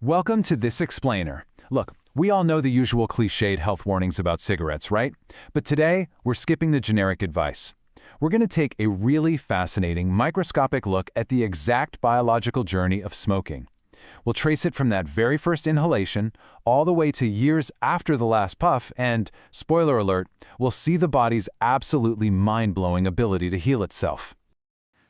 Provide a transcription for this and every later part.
Welcome to this explainer. Look, we all know the usual cliched health warnings about cigarettes, right? But today, we're skipping the generic advice. We're going to take a really fascinating microscopic look at the exact biological journey of smoking. We'll trace it from that very first inhalation all the way to years after the last puff and, spoiler alert, we'll see the body's absolutely mind-blowing ability to heal itself.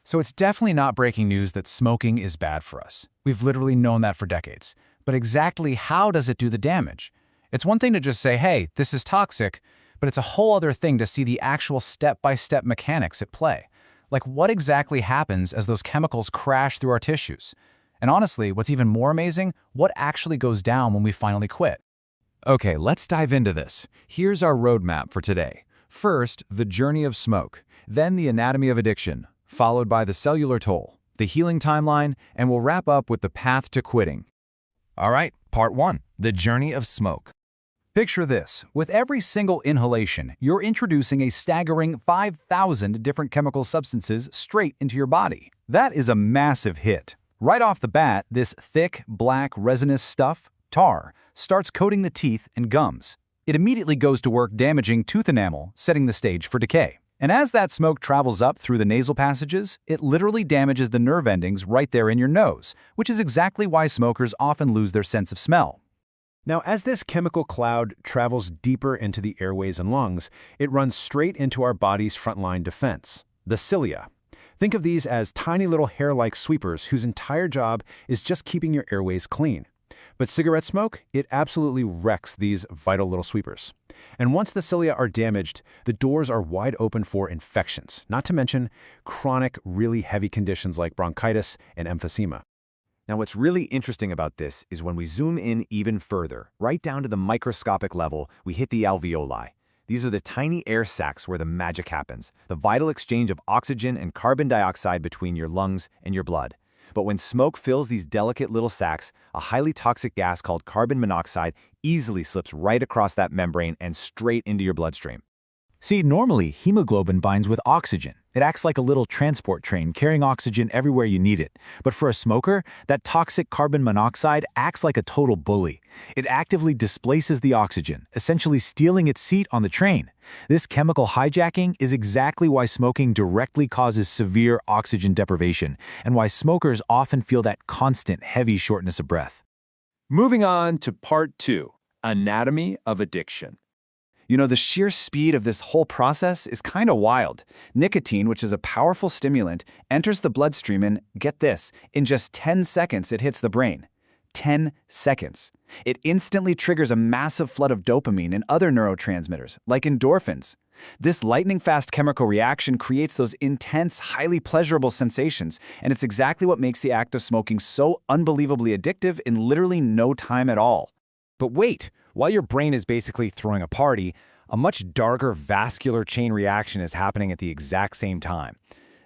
So it's definitely not breaking news that smoking is bad for us. We've literally known that for decades. But exactly how does it do the damage? It's one thing to just say, hey, this is toxic, but it's a whole other thing to see the actual step-by-step mechanics at play. Like what exactly happens as those chemicals crash through our tissues? And honestly, what's even more amazing, what actually goes down when we finally quit? Okay, let's dive into this. Here's our roadmap for today. First, the journey of smoke, then the anatomy of addiction, followed by the cellular toll, the healing timeline, and we'll wrap up with the path to quitting. All right, part 1, the journey of smoke. Picture this. With every single inhalation, you're introducing a staggering 5,000 different chemical substances straight into your body. That is a massive hit. Right off the bat, this thick, black, resinous stuff, tar, starts coating the teeth and gums. It immediately goes to work damaging tooth enamel, setting the stage for decay. And as that smoke travels up through the nasal passages, it literally damages the nerve endings right there in your nose, which is exactly why smokers often lose their sense of smell. Now, as this chemical cloud travels deeper into the airways and lungs, it runs straight into our body's frontline defense, the cilia. Think of these as tiny little hair-like sweepers whose entire job is just keeping your airways clean. But cigarette smoke, it absolutely wrecks these vital little sweepers. And once the cilia are damaged, the doors are wide open for infections, not to mention chronic, really heavy conditions like bronchitis and emphysema. Now, what's really interesting about this is when we zoom in even further, right down to the microscopic level, we hit the alveoli. These are the tiny air sacs where the magic happens, the vital exchange of oxygen and carbon dioxide between your lungs and your blood. But when smoke fills these delicate little sacs, a highly toxic gas called carbon monoxide easily slips right across that membrane and straight into your bloodstream. See, normally, hemoglobin binds with oxygen. It acts like a little transport train carrying oxygen everywhere you need it. But for a smoker, that toxic carbon monoxide acts like a total bully. It actively displaces the oxygen, essentially stealing its seat on the train. This chemical hijacking is exactly why smoking directly causes severe oxygen deprivation and why smokers often feel that constant, heavy shortness of breath. Moving on to part 2, anatomy of addiction. You know, the sheer speed of this whole process is kind of wild. Nicotine, which is a powerful stimulant, enters the bloodstream and, get this, in just 10 seconds it hits the brain. 10 seconds. It instantly triggers a massive flood of dopamine and other neurotransmitters, like endorphins. This lightning-fast chemical reaction creates those intense, highly pleasurable sensations, and it's exactly what makes the act of smoking so unbelievably addictive in literally no time at all. But wait, while your brain is basically throwing a party, a much darker vascular chain reaction is happening at the exact same time.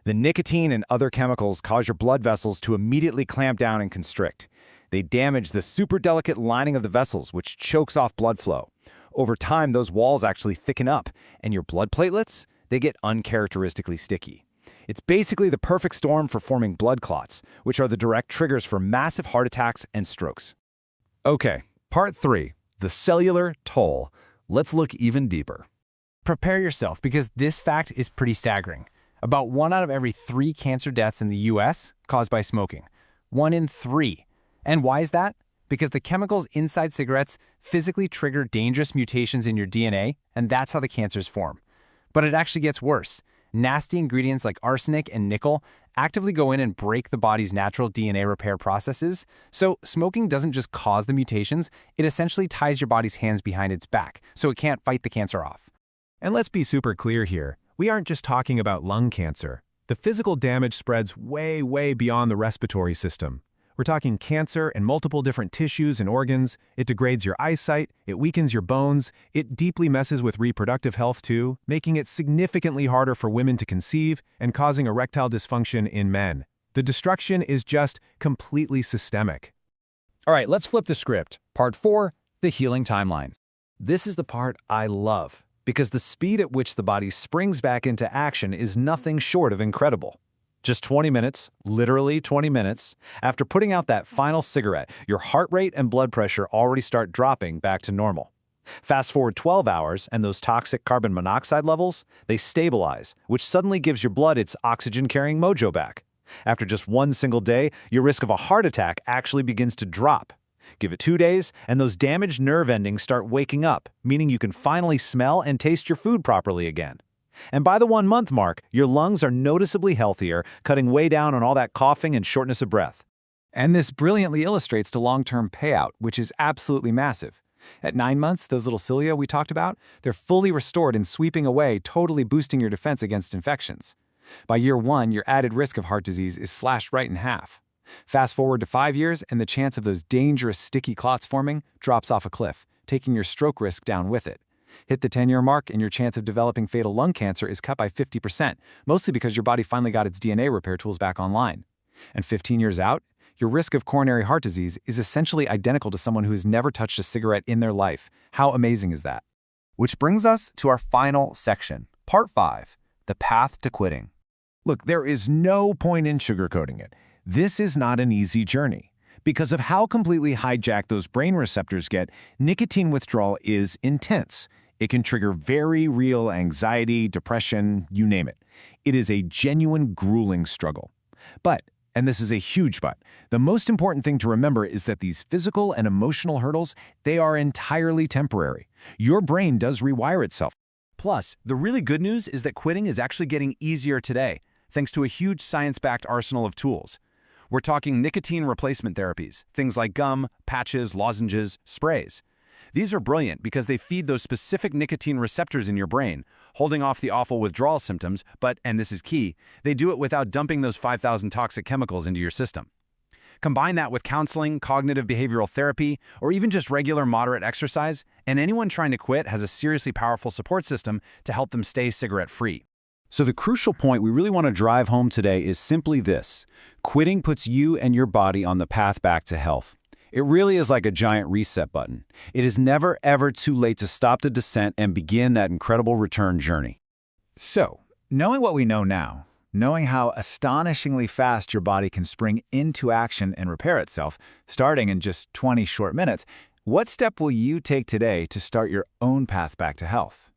The nicotine and other chemicals cause your blood vessels to immediately clamp down and constrict. They damage the super delicate lining of the vessels, which chokes off blood flow. Over time, those walls actually thicken up, and your blood platelets, they get uncharacteristically sticky. It's basically the perfect storm for forming blood clots, which are the direct triggers for massive heart attacks and strokes. Okay, part 3. The cellular toll. Let's look even deeper. Prepare yourself because this fact is pretty staggering. About 1 out of every 3 cancer deaths in the US caused by smoking. 1 in 3. And why is that? Because the chemicals inside cigarettes physically trigger dangerous mutations in your DNA, and that's how the cancers form. But it actually gets worse. Nasty ingredients like arsenic and nickel actively go in and break the body's natural DNA repair processes. So smoking doesn't just cause the mutations, it essentially ties your body's hands behind its back, so it can't fight the cancer off. And let's be super clear here. We aren't just talking about lung cancer. The physical damage spreads way, way beyond the respiratory system. We're talking cancer in multiple different tissues and organs. It degrades your eyesight, it weakens your bones, it deeply messes with reproductive health too, making it significantly harder for women to conceive and causing erectile dysfunction in men. The destruction is just completely systemic. All right, let's flip the script. Part 4, the healing timeline. This is the part I love, because the speed at which the body springs back into action is nothing short of incredible. Just 20 minutes, literally 20 minutes, after putting out that final cigarette, your heart rate and blood pressure already start dropping back to normal. Fast forward 12 hours, and those toxic carbon monoxide levels, they stabilize, which suddenly gives your blood its oxygen-carrying mojo back. After just one single day, your risk of a heart attack actually begins to drop. Give it 2 days, and those damaged nerve endings start waking up, meaning you can finally smell and taste your food properly again. And by the 1-month mark, your lungs are noticeably healthier, cutting way down on all that coughing and shortness of breath. And this brilliantly illustrates the long-term payout, which is absolutely massive. At 9 months, those little cilia we talked about, they're fully restored and sweeping away, totally boosting your defense against infections. By year 1, your added risk of heart disease is slashed right in half. Fast forward to 5 years, and the chance of those dangerous sticky clots forming drops off a cliff, taking your stroke risk down with it. Hit the 10-year mark, and your chance of developing fatal lung cancer is cut by 50%, mostly because your body finally got its DNA repair tools back online. And 15 years out, your risk of coronary heart disease is essentially identical to someone who has never touched a cigarette in their life. How amazing is that? Which brings us to our final section, Part 5, the path to quitting. Look, there is no point in sugarcoating it. This is not an easy journey. Because of how completely hijacked those brain receptors get, nicotine withdrawal is intense. It can trigger very real anxiety, depression, you name it. It is a genuine, grueling struggle. But, and this is a huge but, the most important thing to remember is that these physical and emotional hurdles, they are entirely temporary. Your brain does rewire itself. Plus, the really good news is that quitting is actually getting easier today, thanks to a huge science-backed arsenal of tools. We're talking nicotine replacement therapies, things like gum, patches, lozenges, sprays. These are brilliant because they feed those specific nicotine receptors in your brain, holding off the awful withdrawal symptoms, but, and this is key, they do it without dumping those 5,000 toxic chemicals into your system. Combine that with counseling, cognitive behavioral therapy, or even just regular moderate exercise, and anyone trying to quit has a seriously powerful support system to help them stay cigarette-free. So the crucial point we really want to drive home today is simply this. Quitting puts you and your body on the path back to health. It really is like a giant reset button. It is never, ever too late to stop the descent and begin that incredible return journey. So, knowing what we know now, knowing how astonishingly fast your body can spring into action and repair itself, starting in just 20 short minutes, what step will you take today to start your own path back to health?